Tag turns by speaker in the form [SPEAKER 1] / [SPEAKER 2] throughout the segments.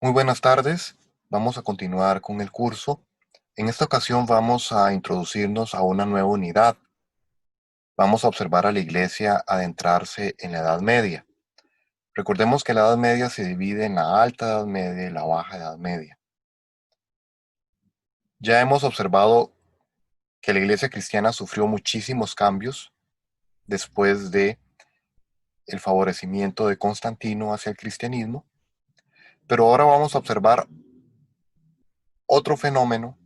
[SPEAKER 1] Muy buenas tardes, vamos a continuar con el curso. En esta ocasión vamos a introducirnos a una nueva unidad. Vamos a observar a la Iglesia adentrarse en la Edad Media. Recordemos que la Edad Media se divide en la Alta Edad Media y la Baja Edad Media. Ya hemos observado que la Iglesia cristiana sufrió muchísimos cambios después de el favorecimiento de Constantino hacia el cristianismo, pero ahora vamos a observar otro fenómeno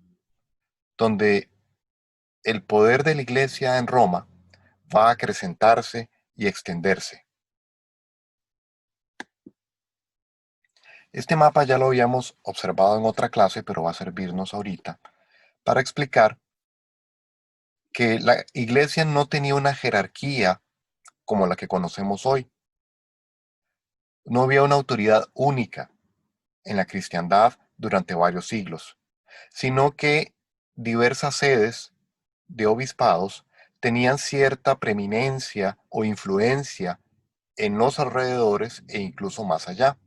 [SPEAKER 1] donde el poder de la Iglesia en Roma va a acrecentarse y extenderse. Este mapa ya lo habíamos observado en otra clase, pero va a servirnos ahorita para explicar que la Iglesia no tenía una jerarquía como la que conocemos hoy. No había una autoridad única en la cristiandad durante varios siglos, sino que diversas sedes de obispados tenían cierta preeminencia o influencia en los alrededores e incluso más allá.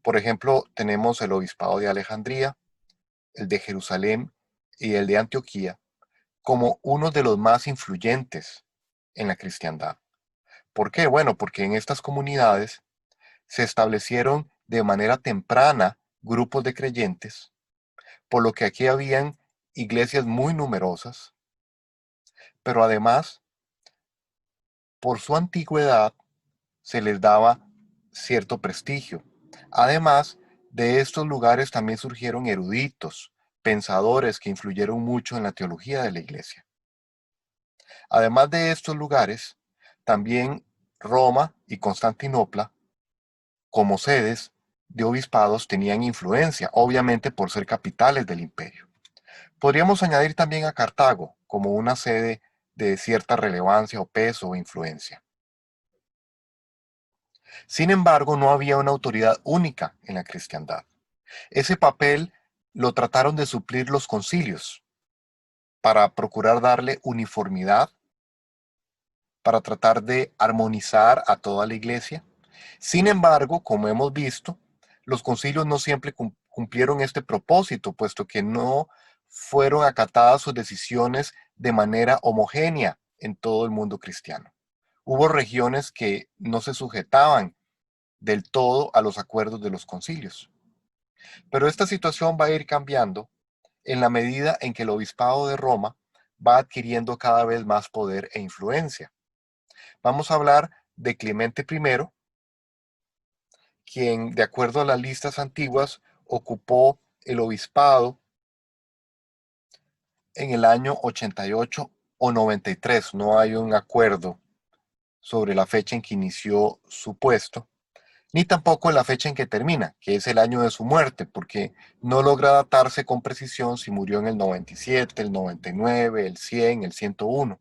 [SPEAKER 1] Por ejemplo, tenemos el obispado de Alejandría, el de Jerusalén y el de Antioquía como uno de los más influyentes en la cristiandad. ¿Por qué? Bueno, porque en estas comunidades se establecieron de manera temprana grupos de creyentes, por lo que aquí habían iglesias muy numerosas, pero además, por su antigüedad, se les daba cierto prestigio. Además, de estos lugares también surgieron eruditos, pensadores que influyeron mucho en la teología de la iglesia. Además de estos lugares, también Roma y Constantinopla, como sedes de obispados, tenían influencia, obviamente por ser capitales del imperio. Podríamos añadir también a Cartago como una sede de cierta relevancia o peso o influencia. Sin embargo, no había una autoridad única en la cristiandad. Ese papel lo trataron de suplir los concilios para procurar darle uniformidad, para tratar de armonizar a toda la iglesia. Sin embargo, como hemos visto, los concilios no siempre cumplieron este propósito, puesto que no fueron acatadas sus decisiones de manera homogénea en todo el mundo cristiano. Hubo regiones que no se sujetaban del todo a los acuerdos de los concilios. Pero esta situación va a ir cambiando en la medida en que el obispado de Roma va adquiriendo cada vez más poder e influencia. Vamos a hablar de Clemente I, quien, de acuerdo a las listas antiguas, ocupó el obispado en el año 88 o 93. No hay un acuerdo sobre la fecha en que inició su puesto, ni tampoco la fecha en que termina, que es el año de su muerte, porque no logra datarse con precisión si murió en el 97, el 99, el 100, el 101.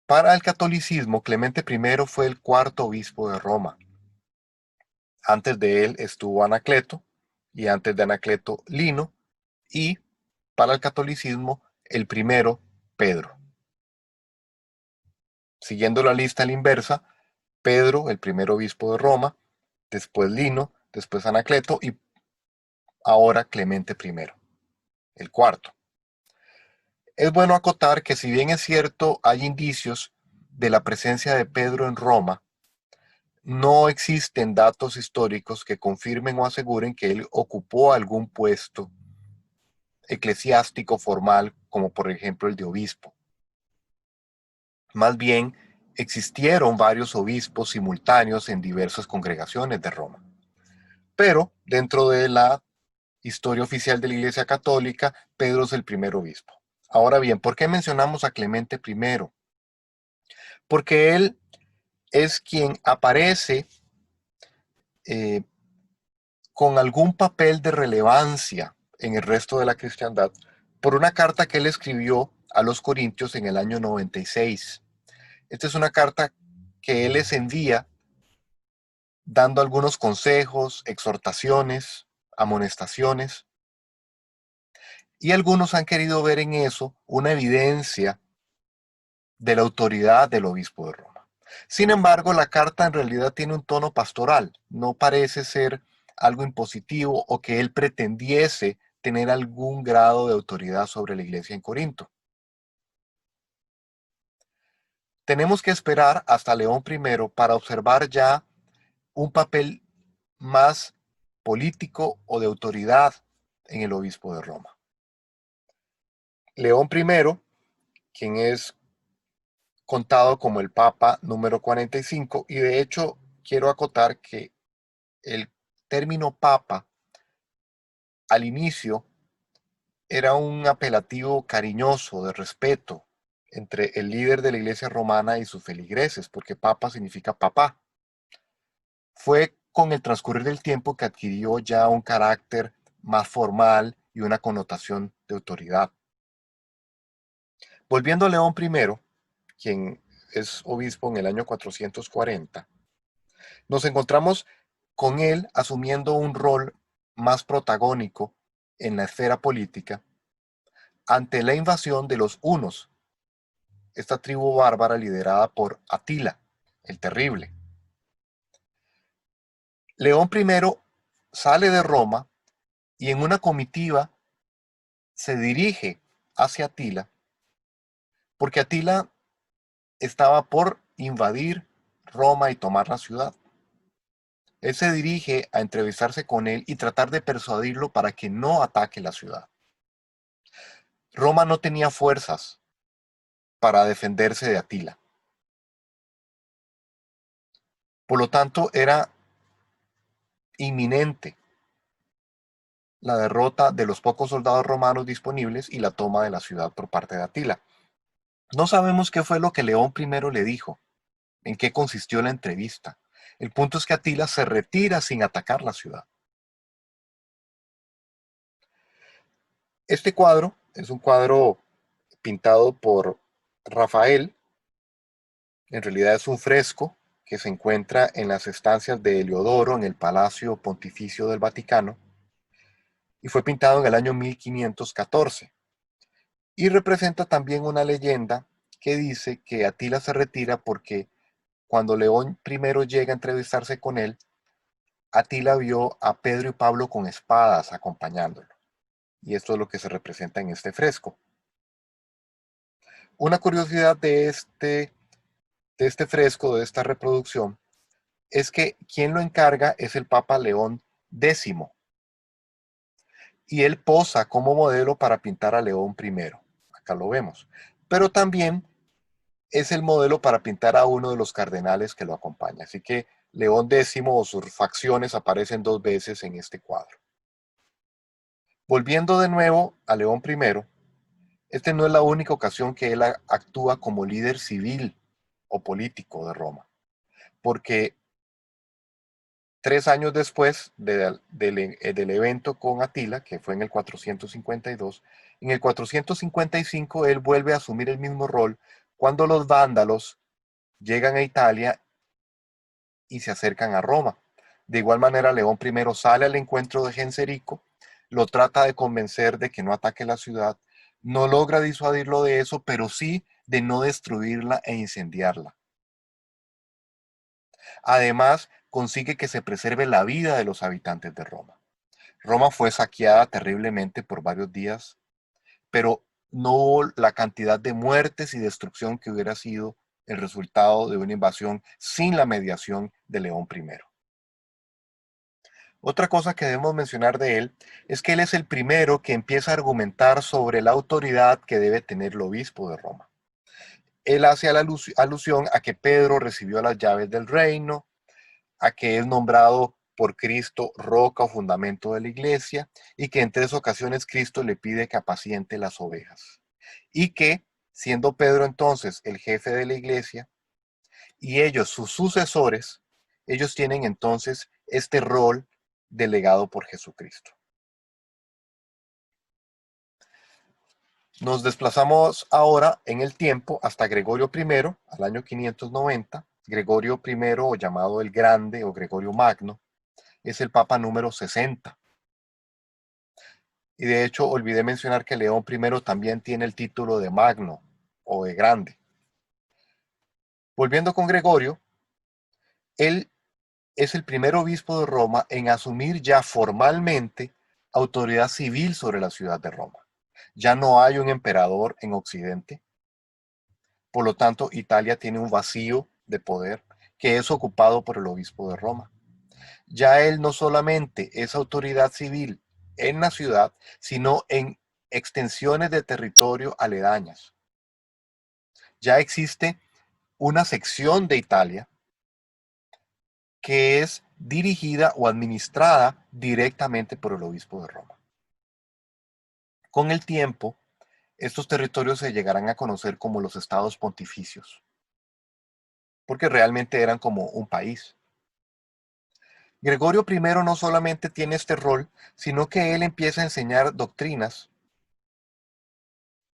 [SPEAKER 1] Para el catolicismo, Clemente I fue el cuarto obispo de Roma. Antes de él estuvo Anacleto, y antes de Anacleto Lino, y para el catolicismo, el primero, Pedro. Siguiendo la lista a la inversa, Pedro, el primer obispo de Roma, después Lino, después Anacleto y ahora Clemente I, el cuarto. Es bueno acotar que si bien es cierto hay indicios de la presencia de Pedro en Roma, no existen datos históricos que confirmen o aseguren que él ocupó algún puesto eclesiástico formal, como por ejemplo el de obispo. Más bien, existieron varios obispos simultáneos en diversas congregaciones de Roma. Pero dentro de la historia oficial de la Iglesia Católica, Pedro es el primer obispo. Ahora bien, ¿por qué mencionamos a Clemente I? Porque él es quien aparece eh, con algún papel de relevancia en el resto de la cristiandad por una carta que él escribió a los Corintios en el año 96. Esta es una carta que él les envía dando algunos consejos, exhortaciones, amonestaciones, y algunos han querido ver en eso una evidencia de la autoridad del obispo de Roma. Sin embargo, la carta en realidad tiene un tono pastoral, no parece ser algo impositivo o que él pretendiese tener algún grado de autoridad sobre la iglesia en Corinto. Tenemos que esperar hasta León I para observar ya un papel más político o de autoridad en el obispo de Roma. León I, quien es contado como el Papa número 45, y de hecho quiero acotar que el término Papa al inicio era un apelativo cariñoso de respeto entre el líder de la iglesia romana y sus feligreses, porque Papa significa papá. Fue con el transcurrir del tiempo que adquirió ya un carácter más formal y una connotación de autoridad. Volviendo a León I, quien es obispo en el año 440, nos encontramos con él asumiendo un rol más protagónico en la esfera política ante la invasión de los hunos, esta tribu bárbara liderada por Atila, el Terrible. León I sale de Roma y en una comitiva se dirige hacia Atila porque Atila estaba por invadir Roma y tomar la ciudad. Él se dirige a entrevistarse con él y tratar de persuadirlo para que no ataque la ciudad. Roma no tenía fuerzas para defenderse de Atila. Por lo tanto, era inminente la derrota de los pocos soldados romanos disponibles y la toma de la ciudad por parte de Atila. No sabemos qué fue lo que León I le dijo, en qué consistió la entrevista. El punto es que Atila se retira sin atacar la ciudad. Este cuadro es un cuadro pintado por Rafael. En realidad es un fresco que se encuentra en las estancias de Heliodoro en el Palacio Pontificio del Vaticano y fue pintado en el año 1514. Y representa también una leyenda que dice que Atila se retira porque cuando León I llega a entrevistarse con él, Atila vio a Pedro y Pablo con espadas acompañándolo. Y esto es lo que se representa en este fresco. Una curiosidad de este fresco, de esta reproducción, es que quien lo encarga es el Papa León X, y él posa como modelo para pintar a León I. Acá lo vemos. Pero también es el modelo para pintar a uno de los cardenales que lo acompaña. Así que León X o sus facciones aparecen dos veces en este cuadro. Volviendo de nuevo a León I, este no es la única ocasión que él actúa como líder civil o político de Roma, porque 3 años después del evento con Atila, que fue en el 452, en el 455 él vuelve a asumir el mismo rol cuando los vándalos llegan a Italia y se acercan a Roma. De igual manera, León I sale al encuentro de Genserico, lo trata de convencer de que no ataque la ciudad, no logra disuadirlo de eso, pero sí de no destruirla e incendiarla. Además, consigue que se preserve la vida de los habitantes de Roma. Roma fue saqueada terriblemente por varios días, pero no hubo la cantidad de muertes y destrucción que hubiera sido el resultado de una invasión sin la mediación de León I. Otra cosa que debemos mencionar de él es que él es el primero que empieza a argumentar sobre la autoridad que debe tener el obispo de Roma. Él hace alusión a que Pedro recibió las llaves del reino, a que es nombrado por Cristo roca o fundamento de la iglesia y que en 3 ocasiones Cristo le pide que apaciente las ovejas. Y que, siendo Pedro entonces el jefe de la iglesia y ellos sus sucesores, ellos tienen entonces este rol delegado por Jesucristo. Nos desplazamos ahora en el tiempo hasta Gregorio I, al año 590. Gregorio I, o llamado el Grande o Gregorio Magno, es el Papa número 60. Y de hecho, olvidé mencionar que León I también tiene el título de Magno o de Grande. Volviendo con Gregorio, él es el primer obispo de Roma en asumir ya formalmente autoridad civil sobre la ciudad de Roma. Ya no hay un emperador en Occidente, por lo tanto Italia tiene un vacío de poder que es ocupado por el obispo de Roma. Ya él no solamente es autoridad civil en la ciudad, sino en extensiones de territorio aledañas. Ya existe una sección de Italia que es dirigida o administrada directamente por el obispo de Roma. Con el tiempo, estos territorios se llegarán a conocer como los estados pontificios, porque realmente eran como un país. Gregorio I no solamente tiene este rol, sino que él empieza a enseñar doctrinas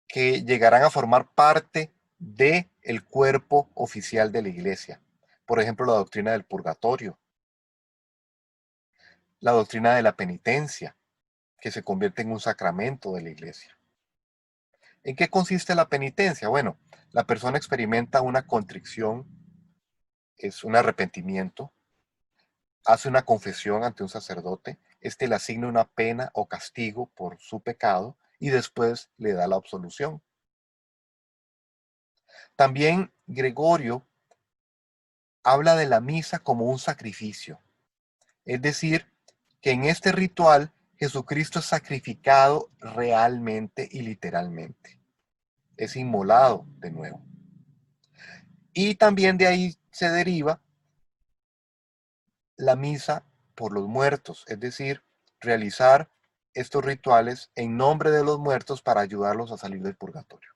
[SPEAKER 1] que llegarán a formar parte del cuerpo oficial de la iglesia. Por ejemplo, la doctrina del purgatorio, la doctrina de la penitencia, que se convierte en un sacramento de la iglesia. ¿En qué consiste la penitencia? Bueno, la persona experimenta una contrición, es un arrepentimiento, hace una confesión ante un sacerdote, este le asigna una pena o castigo por su pecado y después le da la absolución. También Gregorio habla de la misa como un sacrificio, es decir, que en este ritual Jesucristo es sacrificado realmente y literalmente, es inmolado de nuevo. Y también de ahí se deriva la misa por los muertos, es decir, realizar estos rituales en nombre de los muertos para ayudarlos a salir del purgatorio.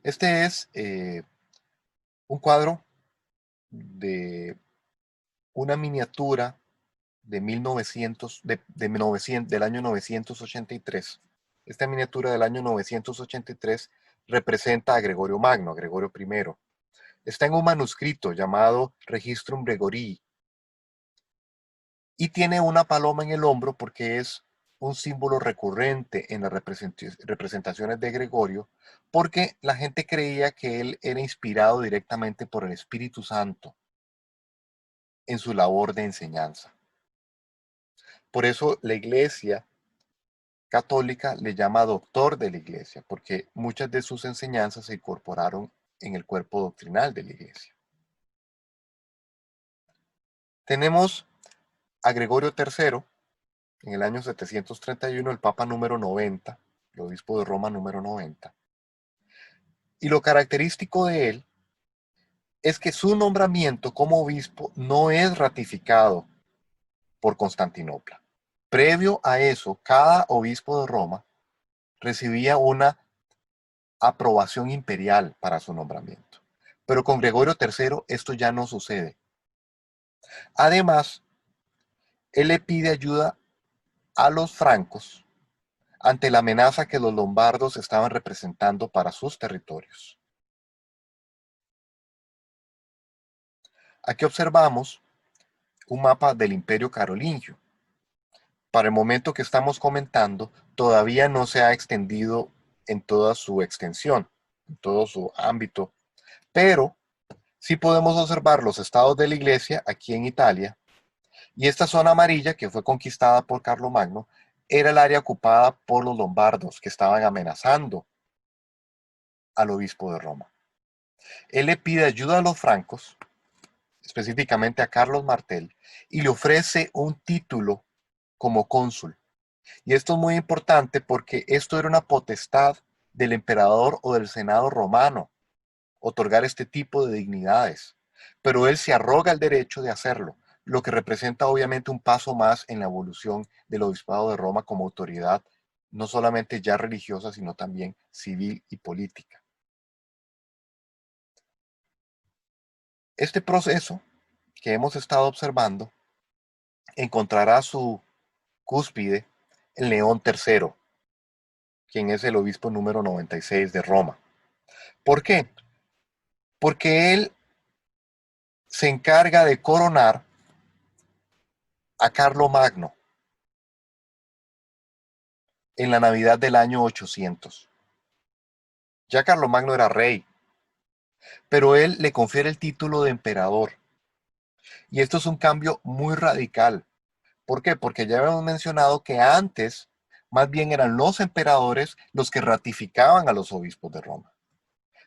[SPEAKER 1] Este es un cuadro de una miniatura de 1900, de 900, del año 983. Esta miniatura del año 983 representa a Gregorio Magno, a Gregorio I. Está en un manuscrito llamado Registrum Gregorii y tiene una paloma en el hombro porque es un símbolo recurrente en las representaciones de Gregorio, porque la gente creía que él era inspirado directamente por el Espíritu Santo en su labor de enseñanza. Por eso la iglesia católica le llama doctor de la iglesia, porque muchas de sus enseñanzas se incorporaron en el cuerpo doctrinal de la iglesia. Tenemos a Gregorio III, en el año 731, el Papa número 90, el obispo de Roma número 90. Y lo característico de él es que su nombramiento como obispo no es ratificado por Constantinopla. Previo a eso, cada obispo de Roma recibía una aprobación imperial para su nombramiento. Pero con Gregorio III esto ya no sucede. Además, él le pide ayuda a los francos ante la amenaza que los lombardos estaban representando para sus territorios. Aquí observamos un mapa del Imperio Carolingio. Para el momento que estamos comentando, todavía no se ha extendido en toda su extensión, en todo su ámbito, pero sí podemos observar los estados de la iglesia aquí en Italia, y esta zona amarilla que fue conquistada por Carlomagno era el área ocupada por los lombardos que estaban amenazando al obispo de Roma. Él le pide ayuda a los francos, específicamente a Carlos Martel, y le ofrece un título como cónsul. Y esto es muy importante porque esto era una potestad del emperador o del senado romano, otorgar este tipo de dignidades. Pero él se arroga el derecho de hacerlo, lo que representa obviamente un paso más en la evolución del obispado de Roma como autoridad, no solamente ya religiosa, sino también civil y política. Este proceso que hemos estado observando encontrará su cúspide en León III, quien es el obispo número 96 de Roma. ¿Por qué? Porque él se encarga de coronar a Carlomagno. en la Navidad del año 800. Ya Carlomagno era rey, pero él le confiere el título de emperador. Y esto es un cambio muy radical. ¿Por qué? Porque ya habíamos mencionado que antes más bien eran los emperadores los que ratificaban a los obispos de Roma.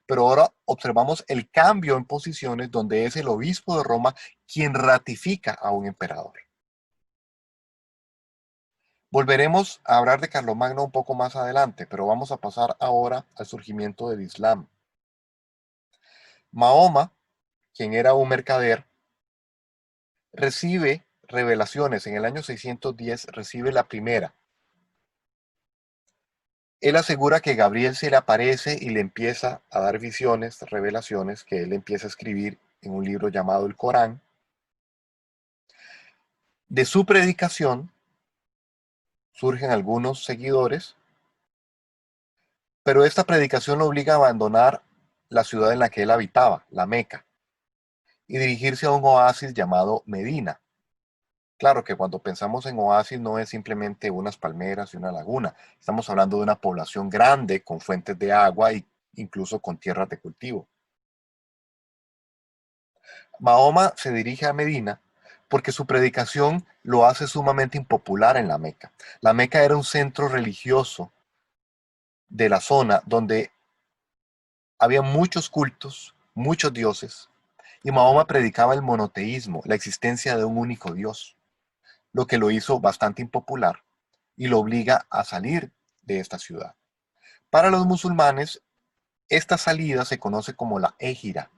[SPEAKER 1] Pero ahora observamos el cambio en posiciones donde es el obispo de Roma quien ratifica a un emperador. Volveremos a hablar de Carlomagno un poco más adelante, pero vamos a pasar ahora al surgimiento del Islam. Mahoma, quien era un mercader, recibe revelaciones. En el año 610 recibe la primera. Él asegura que Gabriel se le aparece y le empieza a dar visiones, revelaciones, que él empieza a escribir en un libro llamado el Corán. De su predicación surgen algunos seguidores, pero esta predicación lo obliga a abandonar la ciudad en la que él habitaba, la Meca, y dirigirse a un oasis llamado Medina. Claro que cuando pensamos en oasis no es simplemente unas palmeras y una laguna, estamos hablando de una población grande con fuentes de agua e incluso con tierras de cultivo. Mahoma se dirige a Medina porque su predicación lo hace sumamente impopular en la Meca. La Meca era un centro religioso de la zona donde había muchos cultos, muchos dioses, y Mahoma predicaba el monoteísmo, la existencia de un único Dios, lo que lo hizo bastante impopular y lo obliga a salir de esta ciudad. Para los musulmanes, esta salida se conoce como la égira,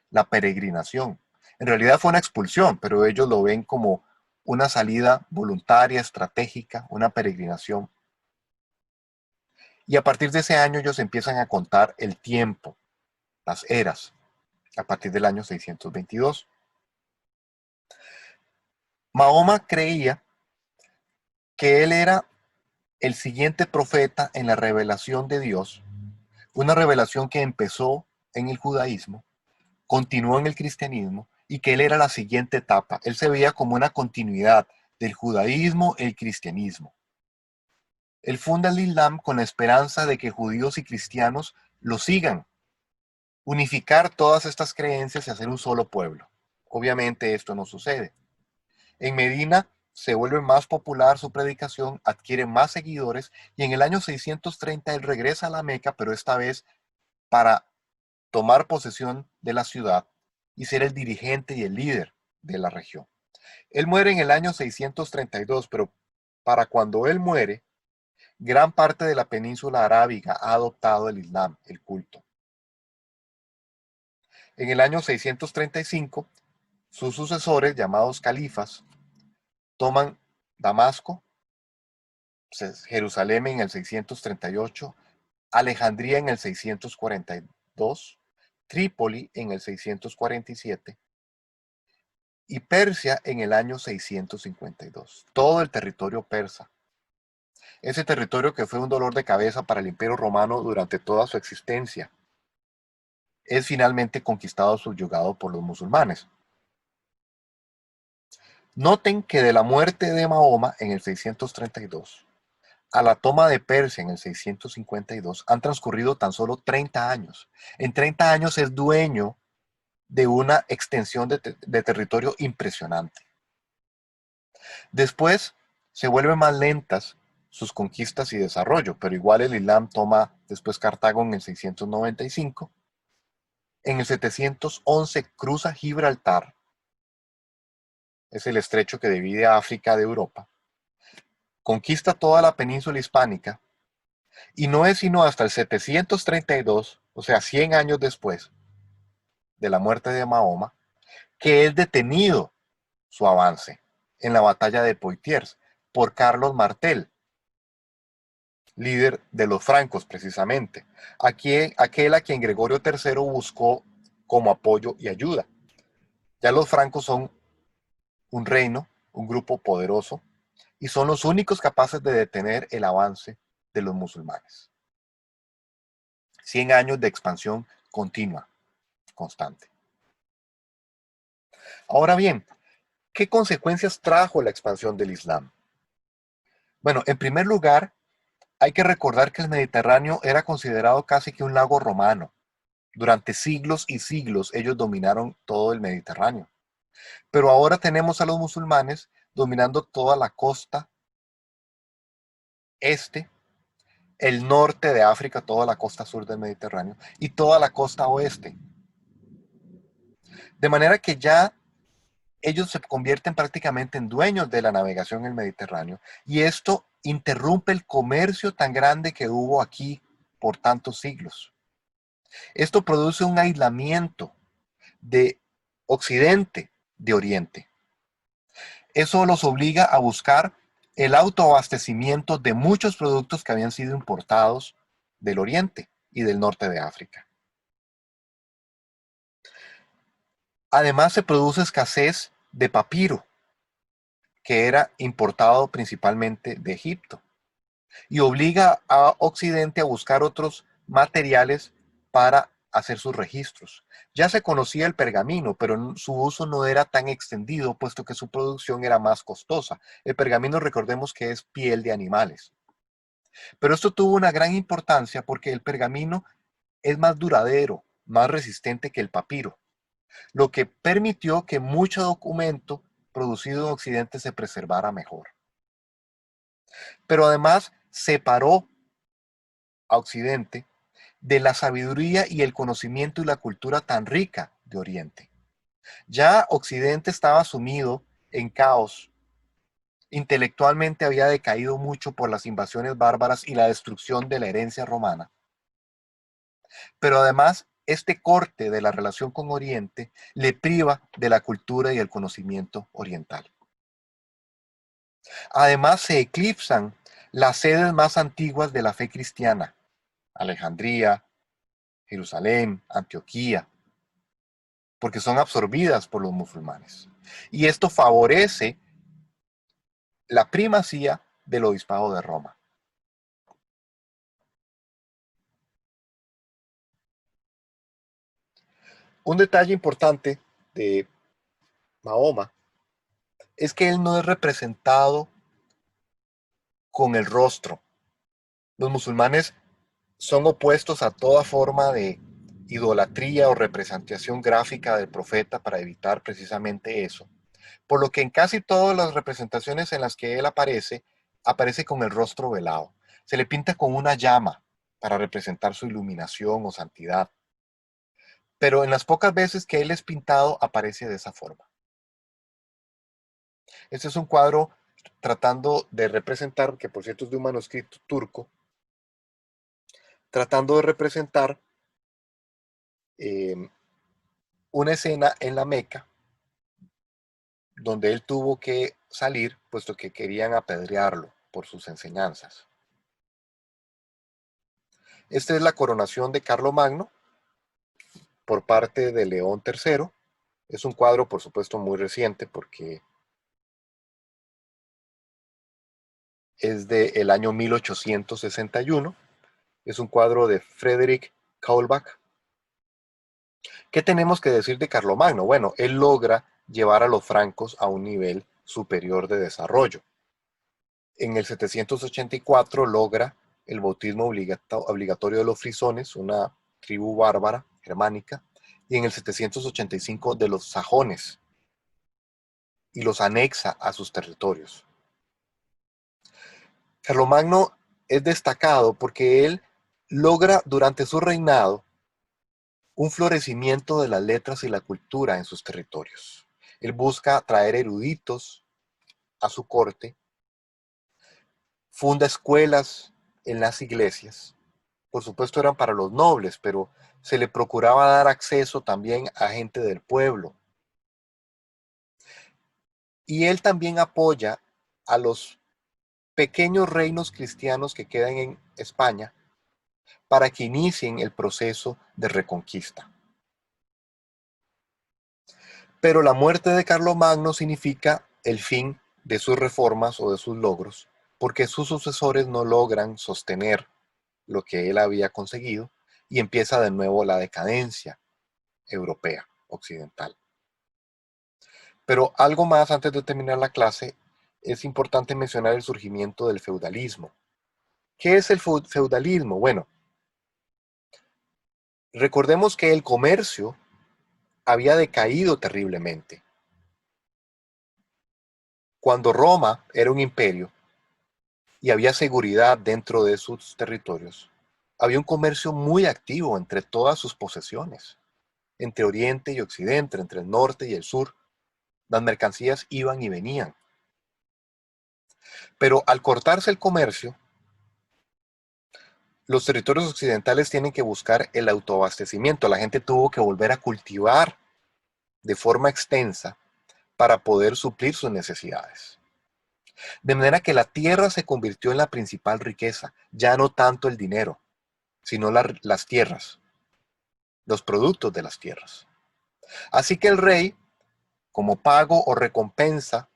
[SPEAKER 1] la peregrinación. En realidad fue una expulsión, pero ellos lo ven como una salida voluntaria, estratégica, una peregrinación. Y a partir de ese año ellos empiezan a contar el tiempo, las eras, a partir del año 622. Mahoma creía que él era el siguiente profeta en la revelación de Dios, una revelación que empezó en el judaísmo, continuó en el cristianismo y que él era la siguiente etapa. Él se veía como una continuidad del judaísmo, el cristianismo. Él funda el Islam con la esperanza de que judíos y cristianos lo sigan, unificar todas estas creencias y hacer un solo pueblo. Obviamente esto no sucede. En Medina se vuelve más popular su predicación, adquiere más seguidores y en el año 630 él regresa a la Meca, pero esta vez para tomar posesión de la ciudad y ser el dirigente y el líder de la región. Él muere en el año 632, pero para cuando él muere, gran parte de la península arábiga ha adoptado el Islam, el culto. En el año 635, sus sucesores, llamados califas, toman Damasco, Jerusalén en el 638, Alejandría en el 642, Trípoli en el 647 y Persia en el año 652. Todo el territorio persa. Ese territorio que fue un dolor de cabeza para el Imperio Romano durante toda su existencia, es finalmente conquistado, subyugado por los musulmanes. Noten que de la muerte de Mahoma en el 632 a la toma de Persia en el 652 han transcurrido tan solo 30 años. En 30 años es dueño de una extensión de territorio impresionante. Después se vuelven más lentas sus conquistas y desarrollo, pero igual el Islam toma después Cartago en el 695. En el 711 cruza Gibraltar, es el estrecho que divide a África de Europa, conquista toda la península hispánica y no es sino hasta el 732, o sea, 100 años después de la muerte de Mahoma, que es detenido su avance en la batalla de Poitiers por Carlos Martel, líder de los francos precisamente, aquel a quien Gregorio III buscó como apoyo y ayuda. Ya los francos son un reino, un grupo poderoso, y son los únicos capaces de detener el avance de los musulmanes. 100 años de expansión continua, constante. Ahora bien, ¿qué consecuencias trajo la expansión del Islam? Bueno, en primer lugar, Hay que recordar que el Mediterráneo era considerado casi que un lago romano. Durante siglos y siglos ellos dominaron todo el Mediterráneo. Pero ahora tenemos a los musulmanes dominando toda la costa este, el norte de África, toda la costa sur del Mediterráneo y toda la costa oeste. De manera que ya ellos se convierten prácticamente en dueños de la navegación en el Mediterráneo y esto interrumpe el comercio tan grande que hubo aquí por tantos siglos. Esto produce un aislamiento de Occidente de Oriente. Eso los obliga a buscar el autoabastecimiento de muchos productos que habían sido importados del Oriente y del norte de África. Además, se produce escasez de papiro, que era importado principalmente de Egipto, y obliga a Occidente a buscar otros materiales para hacer sus registros. Ya se conocía el pergamino, pero su uso no era tan extendido, puesto que su producción era más costosa. El pergamino, recordemos que es piel de animales. Pero esto tuvo una gran importancia porque el pergamino es más duradero, más resistente que el papiro, lo que permitió que mucho documento producido en Occidente se preservara mejor. Pero además separó a Occidente de la sabiduría y el conocimiento y la cultura tan rica de Oriente. Ya Occidente estaba sumido en caos. Intelectualmente había decaído mucho por las invasiones bárbaras y la destrucción de la herencia romana. Pero además, este corte de la relación con Oriente le priva de la cultura y el conocimiento oriental. Además, se eclipsan las sedes más antiguas de la fe cristiana: Alejandría, Jerusalén, Antioquía, porque son absorbidas por los musulmanes. Y esto favorece la primacía del obispado de Roma. Un detalle importante de Mahoma es que él no es representado con el rostro. Los musulmanes son opuestos a toda forma de idolatría o representación gráfica del profeta para evitar precisamente eso. Por lo que en casi todas las representaciones en las que él aparece, aparece con el rostro velado. Se le pinta con una llama para representar su iluminación o santidad. Pero en las pocas veces que él es pintado, aparece de esa forma. Este es un cuadro tratando de representar, que por cierto es de un manuscrito turco, tratando de representar eh, una escena en la Meca donde él tuvo que salir, puesto que querían apedrearlo por sus enseñanzas. Esta es la coronación de Carlomagno por parte de León III. Es un cuadro, por supuesto, muy reciente porque es del año 1861. Es un cuadro de Frederick Kaulbach. ¿Qué tenemos que decir de Carlomagno? Bueno, él logra llevar a los francos a un nivel superior de desarrollo. En el 784 logra el bautismo obligatorio de los frisones, una tribu bárbara germánica, y en el 785 de los sajones, y los anexa a sus territorios. Carlomagno es destacado porque él logra durante su reinado un florecimiento de las letras y la cultura en sus territorios. Él busca traer eruditos a su corte, funda escuelas en las iglesias. Por supuesto eran para los nobles, pero se le procuraba dar acceso también a gente del pueblo. Y él también apoya a los pequeños reinos cristianos que quedan en España para que inicien el proceso de reconquista. Pero la muerte de Carlomagno significa el fin de sus reformas o de sus logros, porque sus sucesores no logran sostener lo que él había conseguido y empieza de nuevo la decadencia europea, occidental. Pero algo más antes de terminar la clase, es importante mencionar el surgimiento del feudalismo. ¿Qué es el feudalismo? Bueno, recordemos que el comercio había decaído terriblemente. Cuando Roma era un imperio y había seguridad dentro de sus territorios, había un comercio muy activo entre todas sus posesiones, entre Oriente y Occidente, entre el norte y el sur. Las mercancías iban y venían. Pero al cortarse el comercio, los territorios occidentales tienen que buscar el autoabastecimiento. La gente tuvo que volver a cultivar de forma extensa para poder suplir sus necesidades. De manera que la tierra se convirtió en la principal riqueza, ya no tanto el dinero, sino las tierras, los productos de las tierras. Así que el rey, como pago o recompensa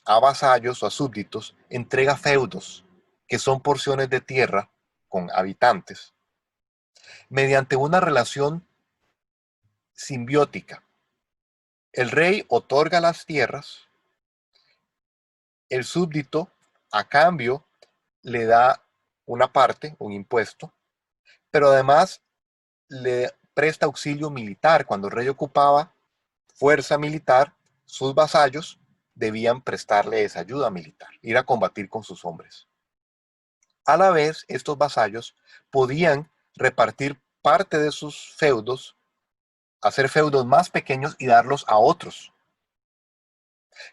[SPEAKER 1] a vasallos o a súbditos, entrega feudos, que son porciones de tierra con habitantes, mediante una relación simbiótica. El rey otorga las tierras, el súbdito a cambio le da una parte, un impuesto, pero además le presta auxilio militar. Cuando el rey ocupaba fuerza militar, sus vasallos debían prestarle esa ayuda militar, ir a combatir con sus hombres. A la vez, estos vasallos podían repartir parte de sus feudos, hacer feudos más pequeños y darlos a otros,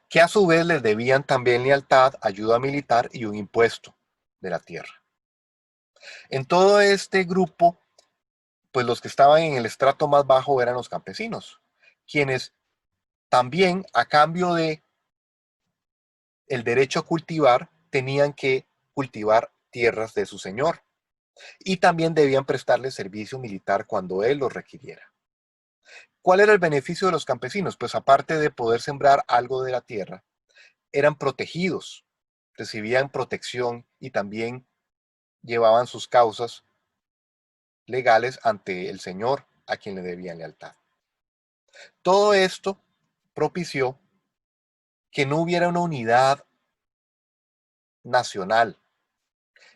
[SPEAKER 1] que a su vez les debían también lealtad, ayuda militar y un impuesto de la tierra. En todo este grupo, pues los que estaban en el estrato más bajo eran los campesinos, quienes también a cambio de el derecho a cultivar tenían que cultivar tierras de su señor y también debían prestarle servicio militar cuando él lo requiriera. ¿Cuál era el beneficio de los campesinos? Pues aparte de poder sembrar algo de la tierra, eran protegidos, recibían protección y también llevaban sus causas legales ante el señor a quien le debían lealtad. Todo esto propició que no hubiera una unidad nacional.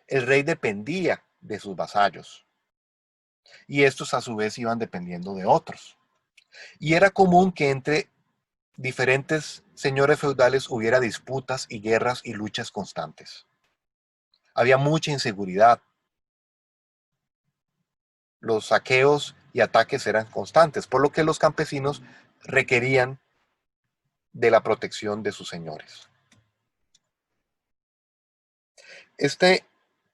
[SPEAKER 1] El rey dependía de sus vasallos y estos a su vez iban dependiendo de otros. Y era común que entre diferentes señores feudales hubiera disputas y guerras y luchas constantes. Había mucha inseguridad. Los saqueos y ataques eran constantes, por lo que los campesinos requerían de la protección de sus señores. Este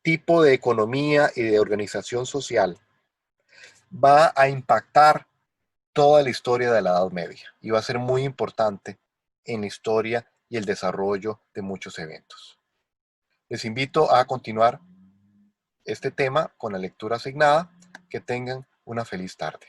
[SPEAKER 1] tipo de economía y de organización social va a impactar toda la historia de la Edad Media y va a ser muy importante en la historia y el desarrollo de muchos eventos. Les invito a continuar este tema con la lectura asignada. Que tengan una feliz tarde.